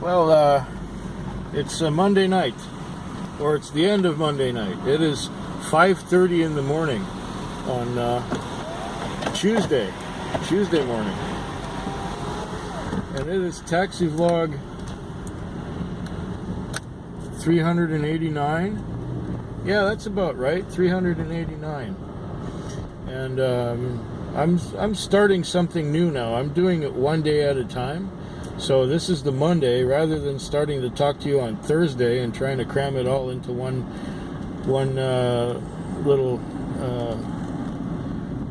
Well, it's a Monday night, or it's the end of Monday night. It is 5:30 in the morning on Tuesday morning, and it is Taxi Vlog 389. Yeah, that's about right, 389. And I'm starting something new now. I'm doing it one day at a time. So this is the Monday, rather than starting to talk to you on Thursday and trying to cram it all into one little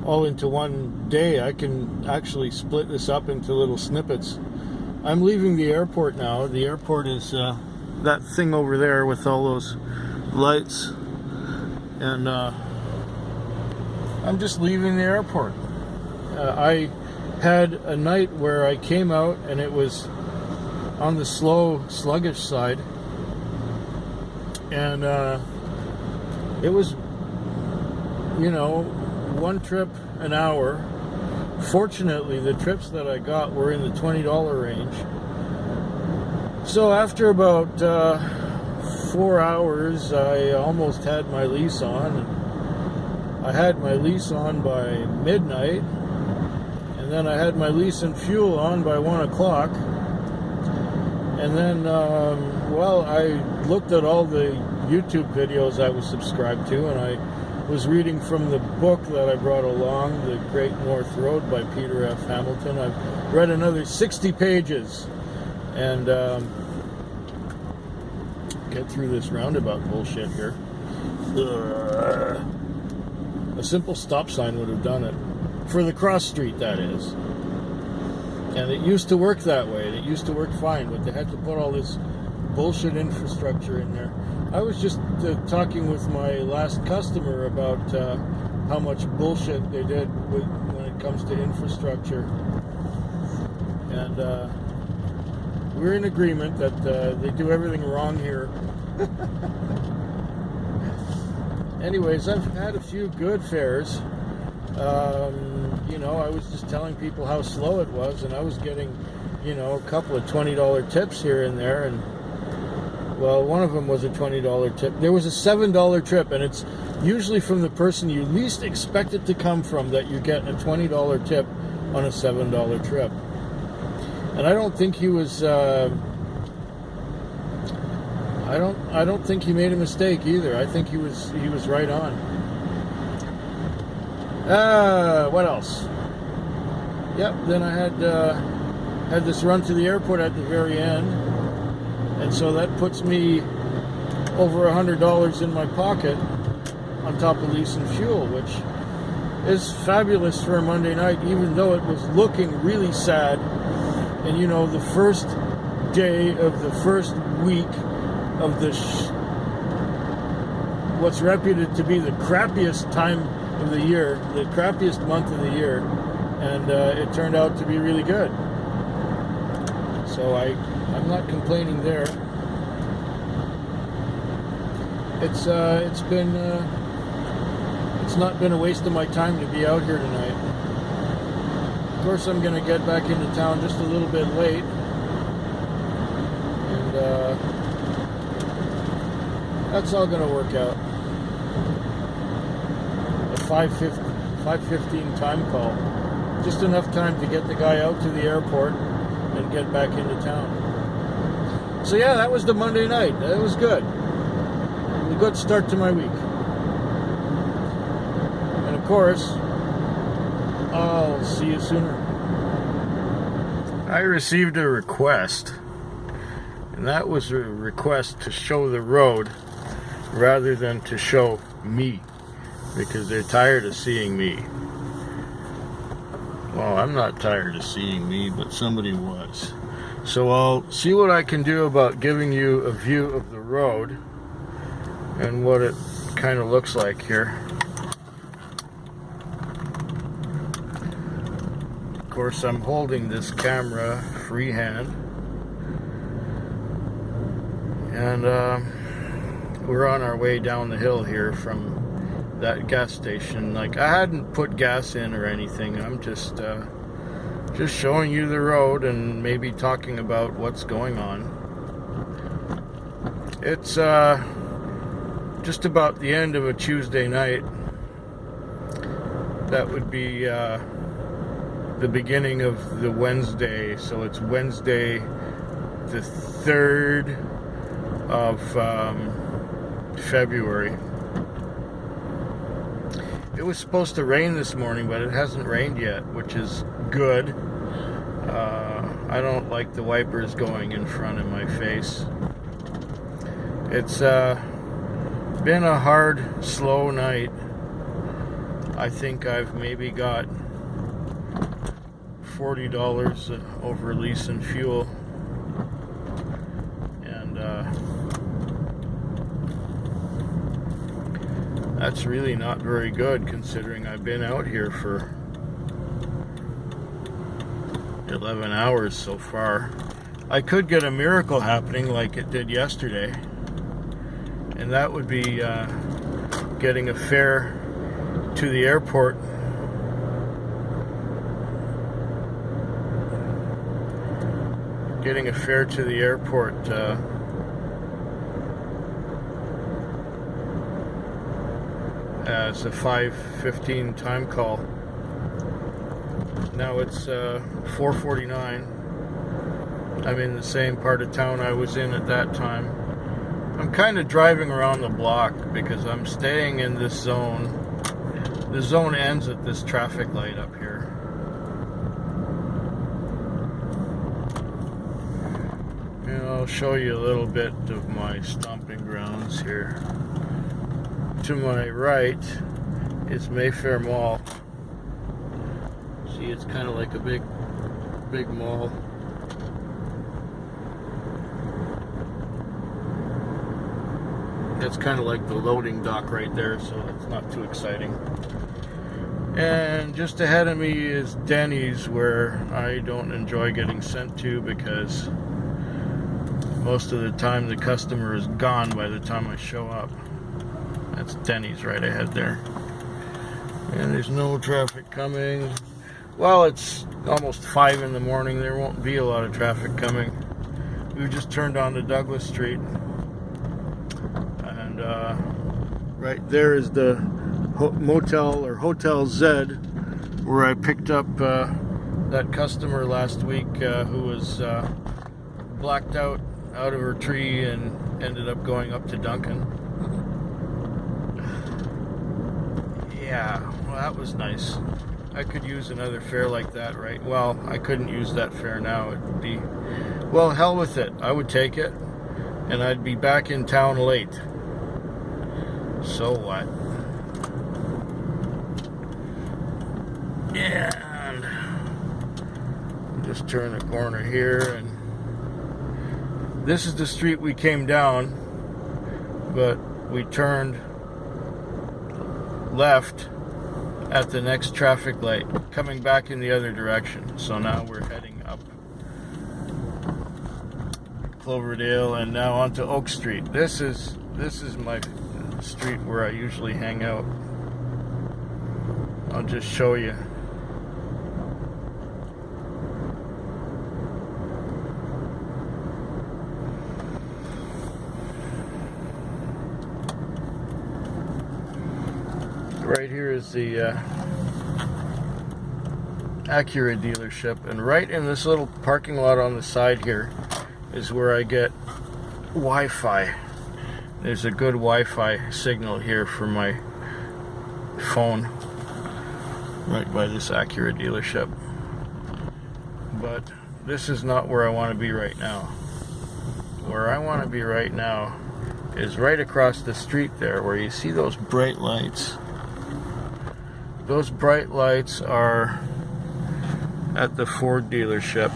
all into one day. I can actually split this up into little snippets. I'm leaving the airport now. The airport is that thing over there with all those lights, and I'm just leaving the airport. I had a night where I came out and it was on the slow, sluggish side, and it was, one trip an hour. Fortunately, the trips that I got were in the $20 range. So after about 4 hours, I almost had my lease on. I had my lease on by midnight, and then I had my lease and fuel on by 1 o'clock. And then, I looked at all the YouTube videos I was subscribed to, and I was reading from the book that I brought along, The Great North Road by Peter F. Hamilton. I've read another 60 pages, and get through this roundabout bullshit here. A simple stop sign would have done it. For the cross street, that is. And it used to work that way, and it used to work fine, but they had to put all this bullshit infrastructure in there. I was just talking with my last customer about how much bullshit they did when it comes to infrastructure. And we're in agreement that they do everything wrong here. Anyways, I've had a few good fares. I was just telling people how slow it was, and I was getting, a couple of $20 tips here and there, and well, one of them was a $20 tip. There was a $7 trip, and it's usually from the person you least expect it to come from that you get a $20 tip on a $7 trip. And I don't think he was I don't think he made a mistake either. I think he was right on. What else? Yep, then I had this run to the airport at the very end, and so that puts me over $100 in my pocket on top of lease and fuel, which is fabulous for a Monday night, even though it was looking really sad. And the first day of the first week of what's reputed to be the crappiest time of the year, the crappiest month of the year, and it turned out to be really good. So I'm not complaining there. It's not been a waste of my time to be out here tonight. Of course, I'm going to get back into town just a little bit late, and that's all going to work out. A 5:15 time call, just enough time to get the guy out to the airport and get back into town. So yeah, that was the Monday night. It was good. A good start to my week. And of course, I'll see you sooner. I received a request, and that was a request to show the road rather than to show me, because they're tired of seeing me. Well, I'm not tired of seeing me, but somebody was. So I'll see what I can do about giving you a view of the road and what it kind of looks like here. Of course, I'm holding this camera freehand, and we're on our way down the hill here from that gas station. Like, I hadn't put gas in or anything. I'm just just showing you the road and maybe talking about what's going on. It's just about the end of a Tuesday night. That would be the beginning of the Wednesday, so it's Wednesday the 3rd of February. It was supposed to rain this morning, but it hasn't rained yet, which is good. I don't like the wipers going in front of my face. It's been a hard, slow night. I think I've maybe got $40 over lease and fuel. And that's really not very good considering I've been out here for 11 hours so far. I could get a miracle happening like it did yesterday, and that would be getting a fare to the airport. Getting a fare to the airport as a 5:15 time call. Now it's 4:49. I'm in the same part of town I was in at that time. I'm kind of driving around the block because I'm staying in this zone. The zone ends at this traffic light up here. And I'll show you a little bit of my stomping grounds here. To my right is Mayfair Mall. See, it's kind of like a big mall. It's kind of like the loading dock right there, so it's not too exciting. And just ahead of me is Denny's, where I don't enjoy getting sent to because most of the time the customer is gone by the time I show up. That's Denny's right ahead there. And there's no traffic coming. Well, it's almost 5 in the morning. There won't be a lot of traffic coming. We just turned onto Douglas Street. And right there is the motel or Hotel Z, where I picked up that customer last week who was blacked out of her tree and ended up going up to Dunkin'. Yeah, well, that was nice. I could use another fare like that, right? Well, I couldn't use that fare now. It'd be, well, hell with it. I would take it, and I'd be back in town late. So what? And just turn the corner here, and this is the street we came down, but we turned left at the next traffic light, coming back in the other direction. So now we're heading up Cloverdale and now onto Oak Street. This is my street where I usually hang out. I'll just show you. Right here is the Acura dealership, and right in this little parking lot on the side here is where I get Wi-Fi. There's a good Wi-Fi signal here for my phone right by this Acura dealership. But this is not where I want to be right now. Where I want to be right now is right across the street there, where you see those bright lights. Those bright lights are at the Ford dealership,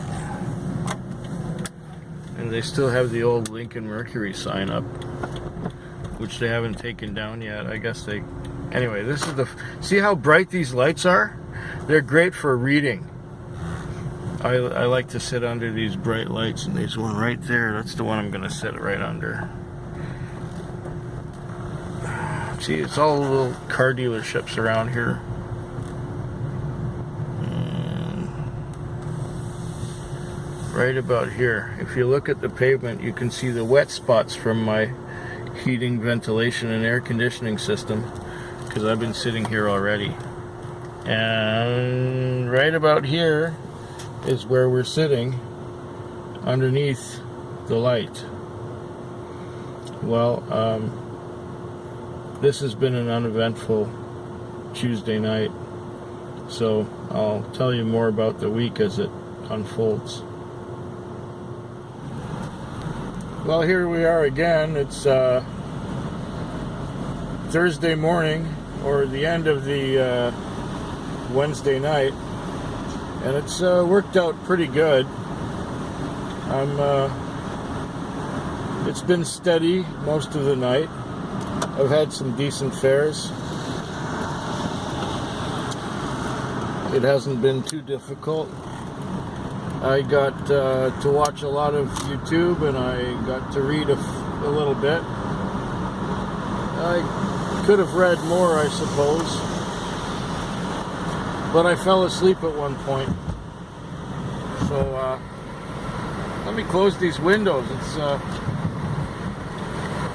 and they still have the old Lincoln Mercury sign up, which they haven't taken down yet. I guess they... Anyway, this is the... See how bright these lights are? They're great for reading. I like to sit under these bright lights, and there's one right there. That's the one I'm going to sit right under. See, it's all little car dealerships around here. right about here. If you look at the pavement, you can see the wet spots from my heating, ventilation, and air conditioning system, because I've been sitting here already. And right about here is where we're sitting, underneath the light. Well, this has been an uneventful Tuesday night, so I'll tell you more about the week as it unfolds. Well, here we are again. It's Thursday morning, or the end of the Wednesday night, and it's worked out pretty good. It's been steady most of the night. I've had some decent fares. It hasn't been too difficult. I got to watch a lot of YouTube, and I got to read a little bit. I could have read more, I suppose, but I fell asleep at one point. So let me close these windows. It's a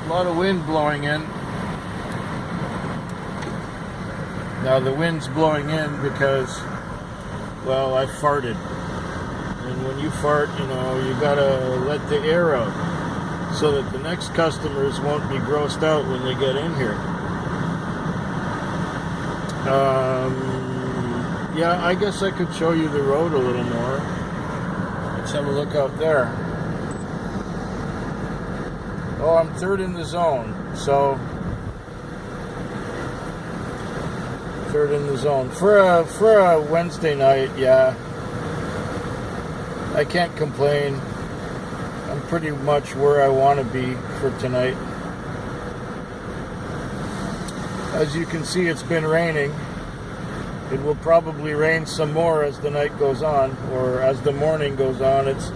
lot of wind blowing in. Now the wind's blowing in because, well, I farted. And when you fart, you know, you gotta let the air out so that the next customers won't be grossed out when they get in here. Yeah, I guess I could show you the road a little more. Let's have a look out there. Oh, I'm third in the zone, so third in the zone for a Wednesday night. Yeah, I can't complain. I'm pretty much where I want to be for tonight. As you can see, it's been raining. It will probably rain some more as the night goes on, or as the morning goes on. It's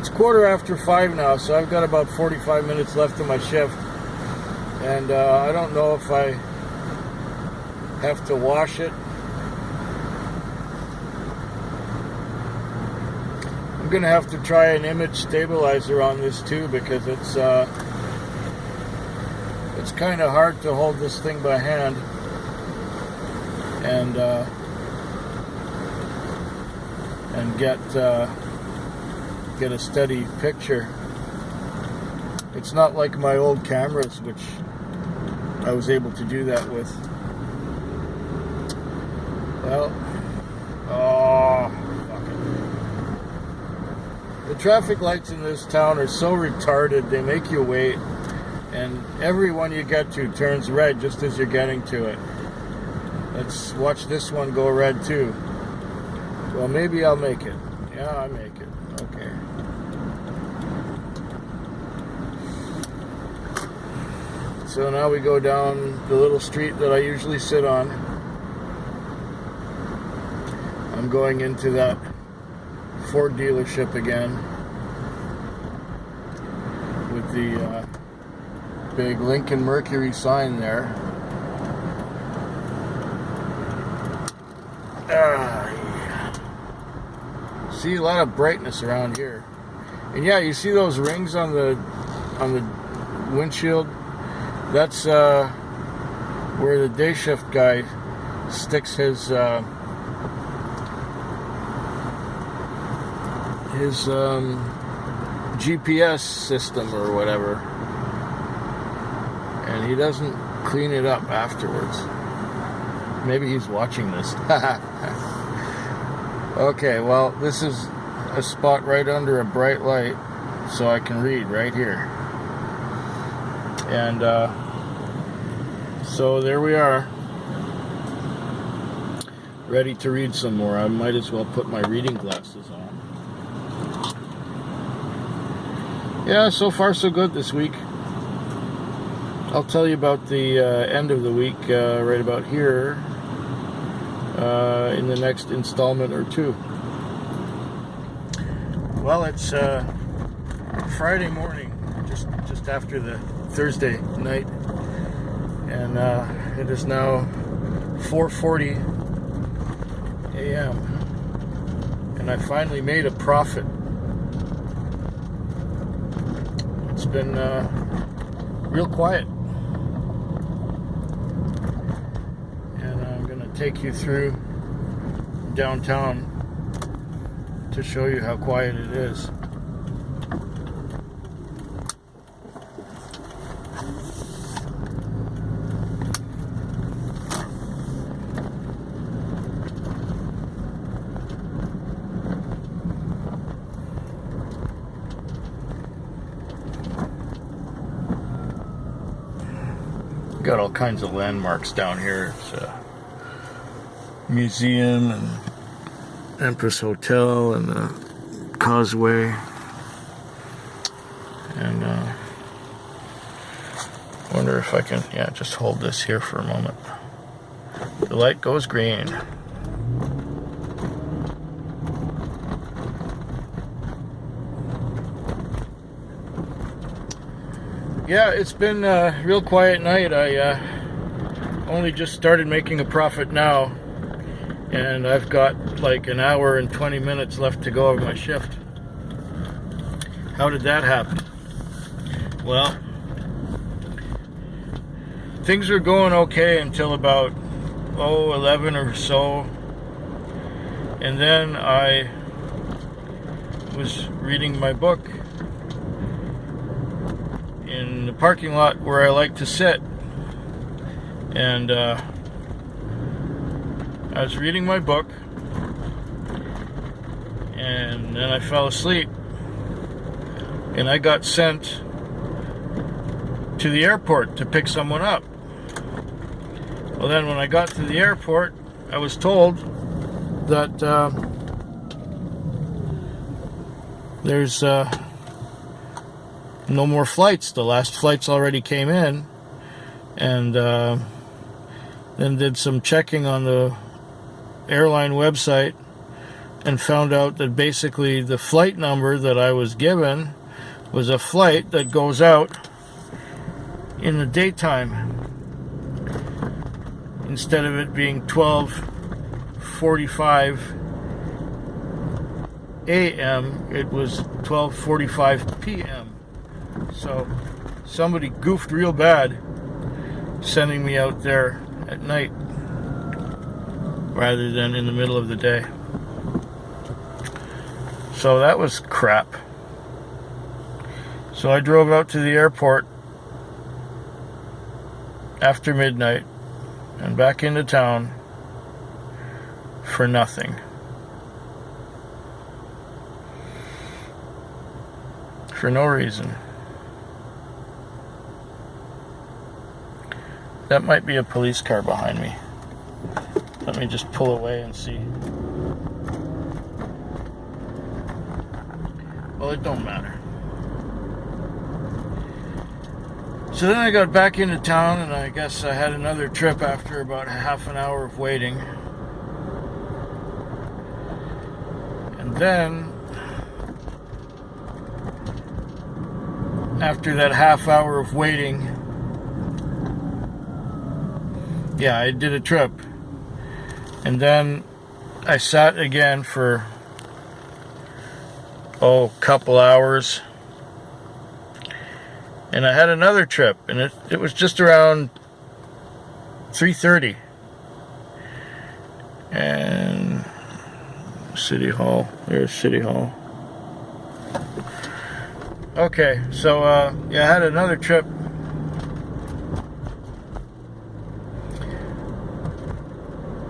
5:15 now, so I've got about 45 minutes left of my shift, and I don't know if I have to wash it. I'm gonna have to try an image stabilizer on this too, because it's kind of hard to hold this thing by hand and get a steady picture. It's not like my old cameras, which I was able to do that with. Well, oh, fuck it. The traffic lights in this town are so retarded, they make you wait, and every one you get to turns red just as you're getting to it. Let's watch this one go red too. Well, maybe I'll make it. Yeah, I make it. Okay. So now we go down the little street that I usually sit on. I'm going into that Ford dealership again with the big Lincoln Mercury sign there. Yeah. See a lot of brightness around here, and yeah, you see those rings on the windshield. That's where the day shift guy sticks his GPS system or whatever, and he doesn't clean it up afterwards. Maybe he's watching this. Okay, well, this is a spot right under a bright light, so I can read right here. And so there we are, ready to read some more. I might as well put my reading glasses on. Yeah, so far so good this week. I'll tell you about the end of the week right about here in the next installment or two. Well, it's Friday morning, just after the Thursday night, and it is now 4:40 a.m. and I finally made a profit. it's been real quiet. And I'm going to take you through downtown to show you how quiet it is. Got all kinds of landmarks down here. It's a museum and Empress Hotel and the Causeway. And wonder if I can, just hold this here for a moment. The light goes green. Yeah, it's been a real quiet night. I only just started making a profit now, and I've got like an hour and 20 minutes left to go of my shift. How did that happen? Well, things were going okay until about 11 or so, and then I was reading my book in the parking lot where I like to sit, and I was reading my book, and then I fell asleep, and I got sent to the airport to pick someone up. Well, then when I got to the airport, I was told that there's no more flights. The last flights already came in, and then did some checking on the airline website and found out that basically the flight number that I was given was a flight that goes out in the daytime. Instead of it being 12:45 a.m., it was 12:45 p.m. So somebody goofed real bad sending me out there at night rather than in the middle of the day. So that was crap. So I drove out to the airport after midnight and back into town for nothing. For no reason. That might be a police car behind me. Let me just pull away and see. Well, it don't matter. So then I got back into town, and I guess I had another trip after about half an hour of waiting. And then, after that half hour of waiting, I did a trip. And then I sat again for, a couple hours. And I had another trip, and it was just around 3:30. And City Hall, there's City Hall. Okay, so I had another trip.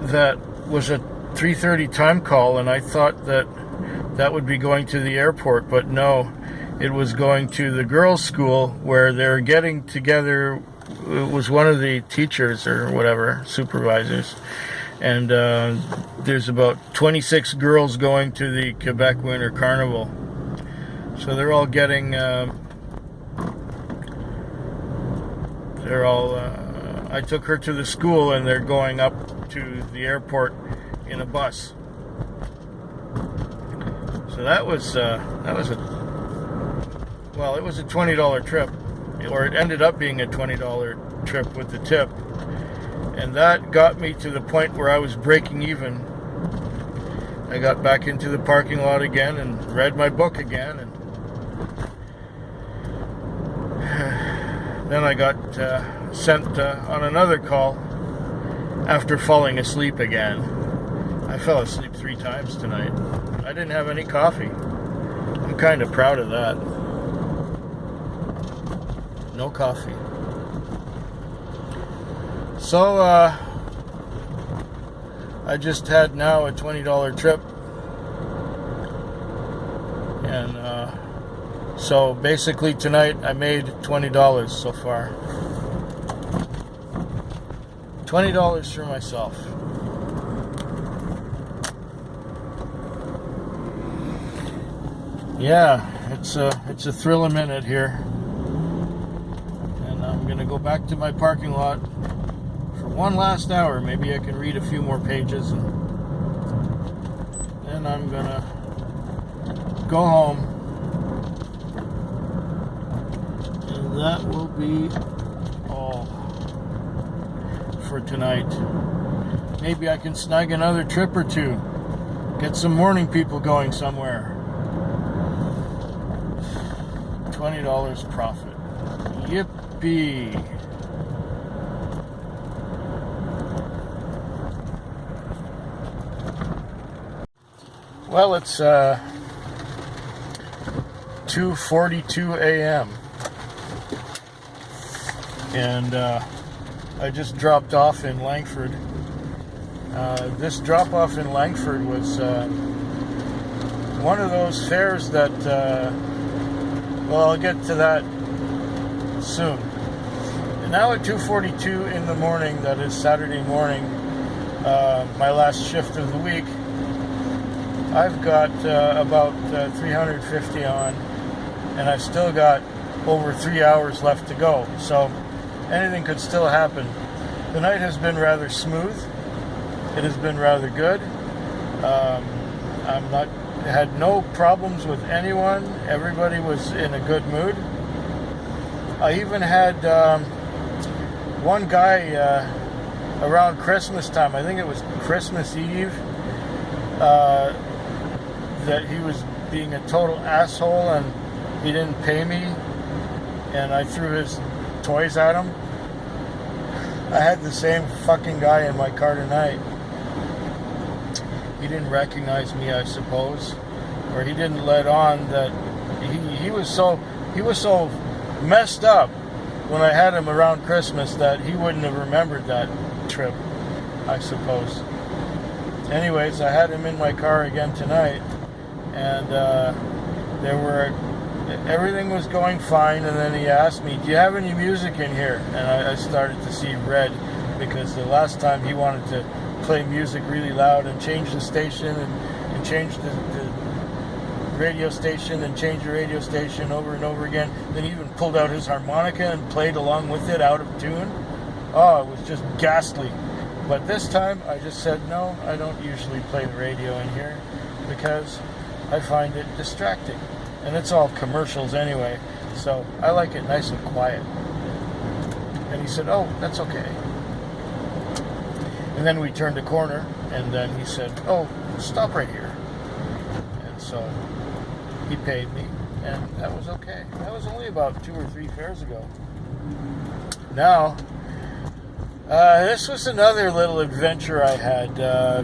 That was a 3:30 time call, and I thought that would be going to the airport, but no, it was going to the girls' school where they're getting together. It was one of the teachers or whatever, supervisors, and there's about 26 girls going to the Quebec Winter Carnival. So they're all getting, I took her to the school, and they're going up to the airport in a bus. So it was a $20 trip, or it ended up being a $20 trip with the tip, and that got me to the point where I was breaking even. I got back into the parking lot again and read my book again, and Then I got sent on another call after falling asleep again. I fell asleep 3 times tonight. I didn't have any coffee. I'm kind of proud of that. No coffee. So, I just had now a $20 trip. And, so basically tonight I made $20 so far. $20 for myself. Yeah, it's a thrill a minute here. And I'm gonna go back to my parking lot for one last hour. Maybe I can read a few more pages, and then I'm gonna go home. And that will be all for tonight. Maybe I can snag another trip or two. Get some morning people going somewhere. $20 profit. Yippee. Well, it's 2:42 a.m. and I just dropped off in Langford. This drop-off in Langford was one of those fairs that, well, I'll get to that soon. And now at 2:42 in the morning, that is Saturday morning, my last shift of the week, I've got about 350 on, and I've still got over 3 hours left to go. So anything could still happen. The night has been rather smooth. It has been rather good. Had no problems with anyone. Everybody was in a good mood. I even had one guy around Christmas time, I think it was Christmas Eve, that he was being a total asshole and he didn't pay me, and I threw his toys at him. I had the same fucking guy in my car tonight. He didn't recognize me, I suppose, or he didn't let on that he was so messed up when I had him around Christmas that he wouldn't have remembered that trip, I suppose. Anyways, I had him in my car again tonight, and everything was going fine, and then he asked me, do you have any music in here? And I started to see red, because the last time he wanted to play music really loud and change the station and change the radio station and change the radio station over and over again. Then he even pulled out his harmonica and played along with it out of tune. Oh, it was just ghastly. But this time I just said, no, I don't usually play the radio in here because I find it distracting. And it's all commercials anyway, so I like it nice and quiet. And he said, oh, that's okay. And then we turned a corner, and then he said, oh, stop right here. And so he paid me, and that was okay. That was only about 2 or 3 fairs ago. Now, this was another little adventure I had,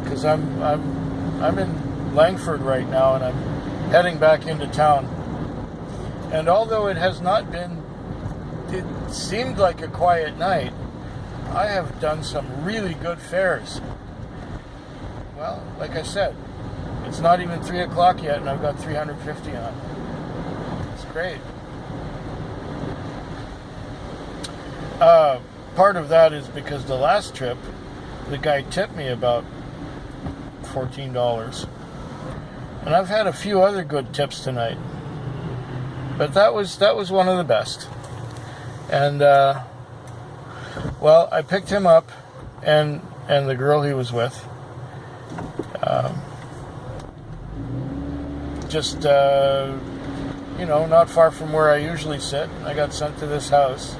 because I'm in Langford right now, and I'm heading back into town. And although it has not been, it seemed like a quiet night, I have done some really good fairs. Well, like I said, it's not even 3 o'clock yet, and I've got 350 on. It's great. Part of that is because the last trip, the guy tipped me about $14. And I've had a few other good tips tonight. But that was one of the best. And, well, I picked him up, and the girl he was with, just, not far from where I usually sit. I got sent to this house.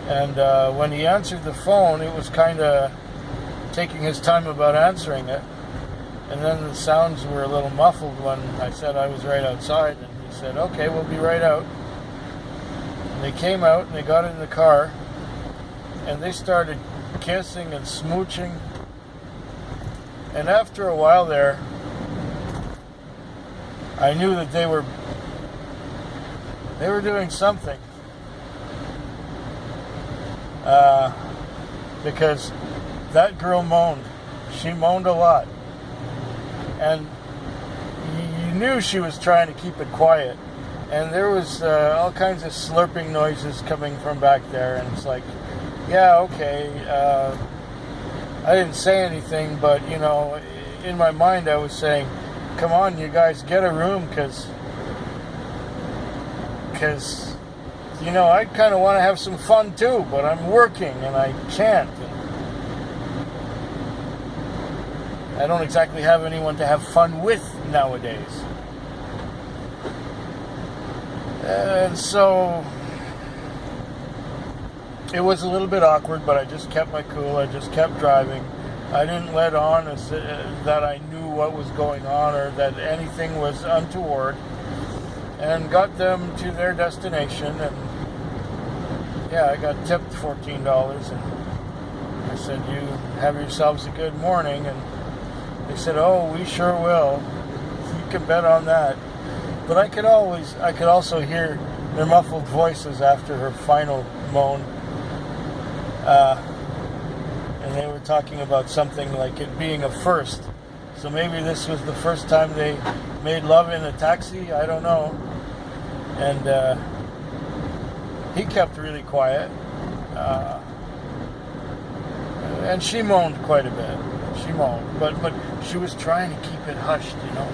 And when he answered the phone, it was kind of taking his time about answering it. And then the sounds were a little muffled when I said I was right outside. And he said, okay, we'll be right out. They came out and they got in the car and they started kissing and smooching. And after a while there, I knew that they were doing something. Because that girl moaned. She moaned a lot. And you knew she was trying to keep it quiet. And there was all kinds of slurping noises coming from back there. And it's like, yeah, okay. I didn't say anything, but, you know, in my mind I was saying, come on, you guys, get a room, because you know, I kind of want to have some fun too, but I'm working and I can't. I don't exactly have anyone to have fun with nowadays. And so it was a little bit awkward, but I just kept my cool. I just kept driving. I didn't let on that I knew what was going on or that anything was untoward, and got them to their destination. And yeah, I got tipped $14, and I said, you have yourselves a good morning. And they said, oh, we sure will. You can bet on that. But I could also hear their muffled voices after her final moan. And they were talking about something like it being a first. So maybe this was the first time they made love in a taxi. I don't know. And he kept really quiet. And she moaned quite a bit. She moaned. But she was trying to keep it hushed, you know.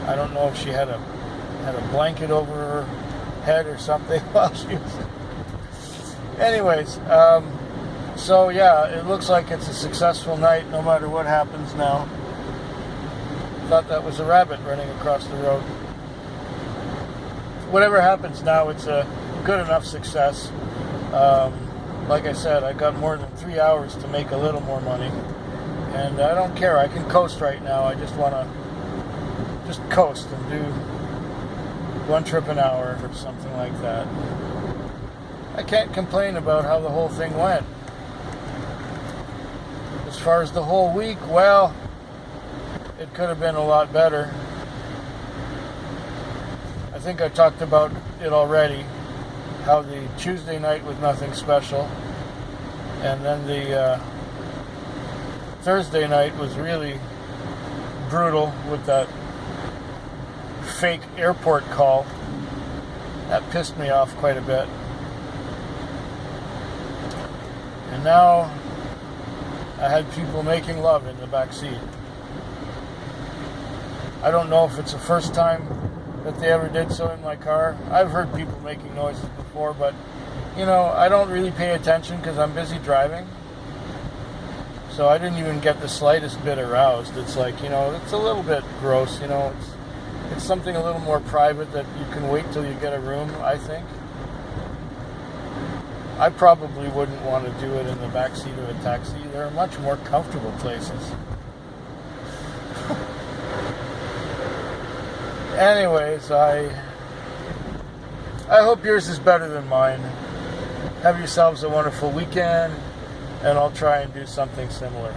I don't know if she had a blanket over her head or something while she was... Anyways, so yeah, it looks like it's a successful night no matter what happens now. Thought that was a rabbit running across the road. Whatever happens now, it's a good enough success. Like I said, I got more than 3 hours to make a little more money. And I don't care, I can coast right now. I just want to just coast and do 1 trip an hour or something like that. I can't complain about how the whole thing went. As far as the whole week, well, it could have been a lot better. I think I talked about it already, how the Tuesday night was nothing special, and then the Thursday night was really brutal with that fake airport call. That pissed me off quite a bit. And now I had people making love in the back seat. I don't know if it's the first time that they ever did so in my car. I've heard people making noises before, but you know, I don't really pay attention because I'm busy driving. So I didn't even get the slightest bit aroused. It's like, you know, it's a little bit gross, you know. It's something a little more private that you can wait till you get a room, I think. I probably wouldn't want to do it in the backseat of a taxi. There are much more comfortable places. Anyways, I hope yours is better than mine. Have yourselves a wonderful weekend, and I'll try and do something similar.